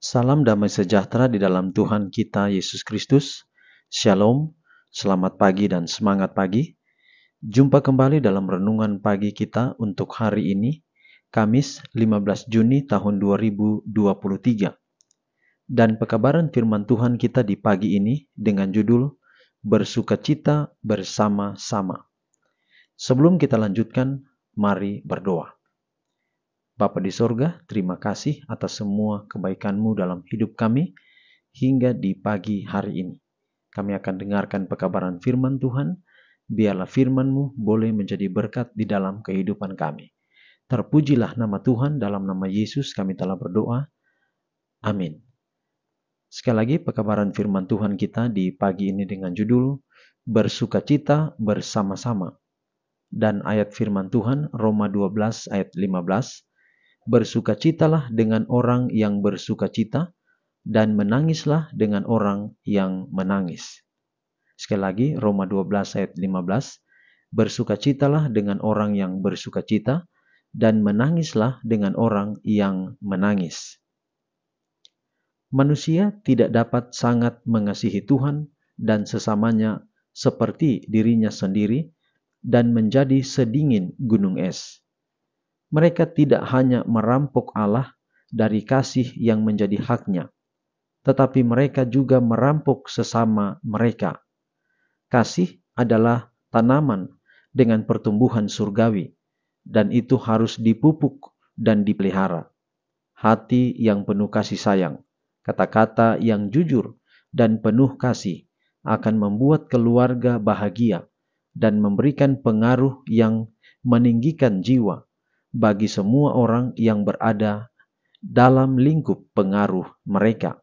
Salam damai sejahtera di dalam Tuhan kita Yesus Kristus. Shalom, selamat pagi dan semangat pagi. Jumpa kembali dalam renungan pagi kita untuk hari ini, Kamis 15 Juni tahun 2023. Dan pekabaran firman Tuhan kita di pagi ini dengan judul Bersukacita Bersama-sama. Sebelum kita lanjutkan, mari berdoa. Bapa di sorga, terima kasih atas semua kebaikan-Mu dalam hidup kami hingga di pagi hari ini. Kami akan dengarkan pekabaran firman Tuhan, biarlah firman-Mu boleh menjadi berkat di dalam kehidupan kami. Terpujilah nama Tuhan, dalam nama Yesus kami telah berdoa. Amin. Sekali lagi pekabaran firman Tuhan kita di pagi ini dengan judul Bersukacita Bersama-sama. Dan ayat firman Tuhan Roma 12 ayat 15. Bersukacitalah dengan orang yang bersukacita, dan menangislah dengan orang yang menangis. Sekali lagi, Roma 12 ayat 15. Bersukacitalah dengan orang yang bersukacita, dan menangislah dengan orang yang menangis. Manusia tidak dapat sangat mengasihi Tuhan dan sesamanya seperti dirinya sendiri, dan menjadi sedingin gunung es. Mereka tidak hanya merampok Allah dari kasih yang menjadi haknya, tetapi mereka juga merampok sesama mereka. Kasih adalah tanaman dengan pertumbuhan surgawi, dan itu harus dipupuk dan dipelihara. Hati yang penuh kasih sayang, kata-kata yang jujur dan penuh kasih akan membuat keluarga bahagia dan memberikan pengaruh yang meninggikan jiwa bagi semua orang yang berada dalam lingkup pengaruh mereka.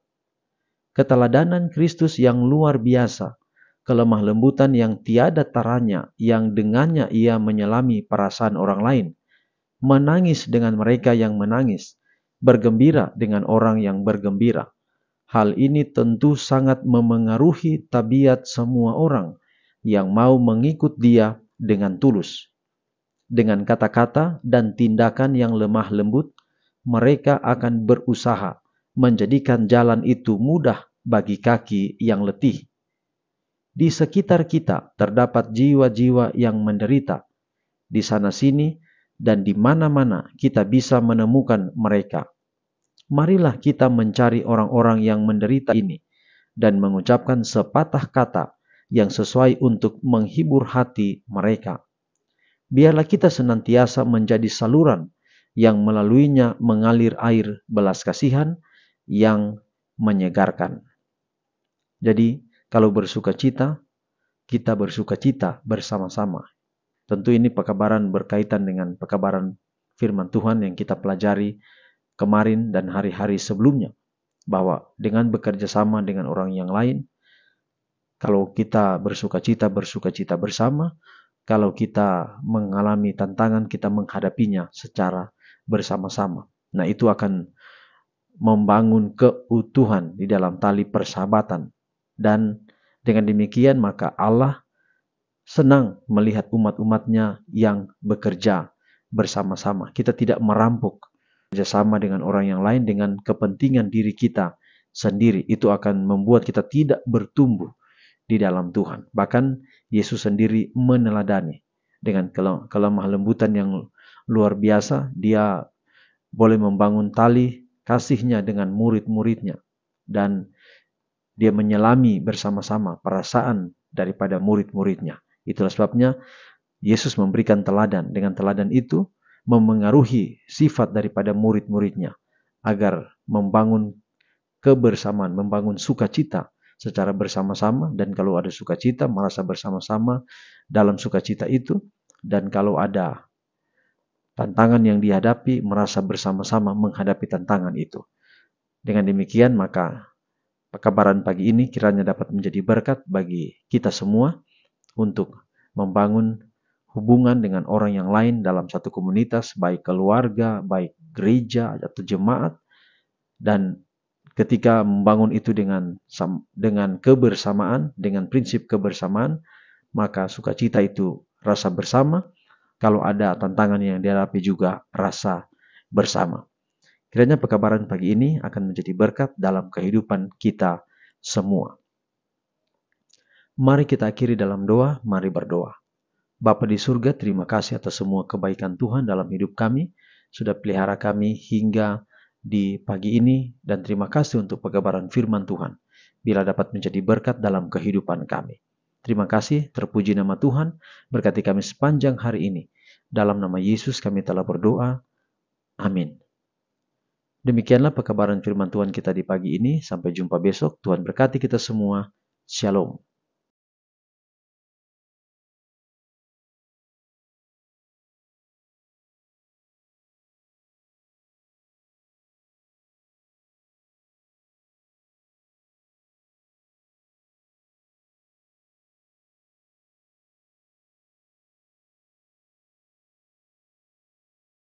Keteladanan Kristus yang luar biasa, kelemah lembutan yang tiada taranya, yang dengannya ia menyelami perasaan orang lain, menangis dengan mereka yang menangis, bergembira dengan orang yang bergembira. Hal ini tentu sangat memengaruhi tabiat semua orang yang mau mengikut Dia dengan tulus. Dengan kata-kata dan tindakan yang lemah lembut, mereka akan berusaha menjadikan jalan itu mudah bagi kaki yang letih. Di sekitar kita terdapat jiwa-jiwa yang menderita. Di sana-sini dan di mana-mana kita bisa menemukan mereka. Marilah kita mencari orang-orang yang menderita ini dan mengucapkan sepatah kata yang sesuai untuk menghibur hati mereka. Biarlah kita senantiasa menjadi saluran yang melaluinya mengalir air belas kasihan yang menyegarkan. Jadi, kalau bersukacita, kita bersukacita bersama-sama. Tentu ini pekabaran berkaitan dengan pekabaran firman Tuhan yang kita pelajari kemarin dan hari-hari sebelumnya. Bahwa dengan bekerja sama dengan orang yang lain, kalau kita bersukacita bersama, kalau kita mengalami tantangan, kita menghadapinya secara bersama-sama. Nah, itu akan membangun keutuhan di dalam tali persahabatan. Dan dengan demikian maka Allah senang melihat umat-umatnya yang bekerja bersama-sama. Kita tidak merampok bekerjasama dengan orang yang lain dengan kepentingan diri kita sendiri. Itu akan membuat kita tidak bertumbuh di dalam Tuhan. Bahkan Yesus sendiri meneladani dengan kelemah lembutan yang luar biasa. Dia boleh membangun tali kasihnya dengan murid-muridnya, dan dia menyelami bersama-sama perasaan daripada murid-muridnya. Itulah sebabnya Yesus memberikan teladan. Dengan teladan itu memengaruhi sifat daripada murid-muridnya agar membangun kebersamaan, membangun sukacita secara bersama-sama. Dan kalau ada sukacita, merasa bersama-sama dalam sukacita itu. Dan kalau ada tantangan yang dihadapi, merasa bersama-sama menghadapi tantangan itu. Dengan demikian maka pekabaran pagi ini kiranya dapat menjadi berkat bagi kita semua untuk membangun hubungan dengan orang yang lain dalam satu komunitas, baik keluarga, baik gereja atau jemaat. Dan ketika membangun itu dengan kebersamaan, dengan prinsip kebersamaan, maka sukacita itu rasa bersama. Kalau ada tantangan yang dihadapi juga rasa bersama. Kiranya pekabaran pagi ini akan menjadi berkat dalam kehidupan kita semua. Mari kita akhiri dalam doa, mari berdoa. Bapa di surga, terima kasih atas semua kebaikan Tuhan dalam hidup kami, sudah pelihara kami hingga di pagi ini, dan terima kasih untuk pekabaran firman Tuhan, bila dapat menjadi berkat dalam kehidupan kami. Terima kasih, terpuji nama Tuhan, berkati kami sepanjang hari ini. Dalam nama Yesus kami telah berdoa. Amin. Demikianlah pekabaran firman Tuhan kita di pagi ini. Sampai jumpa besok. Tuhan berkati kita semua. Shalom.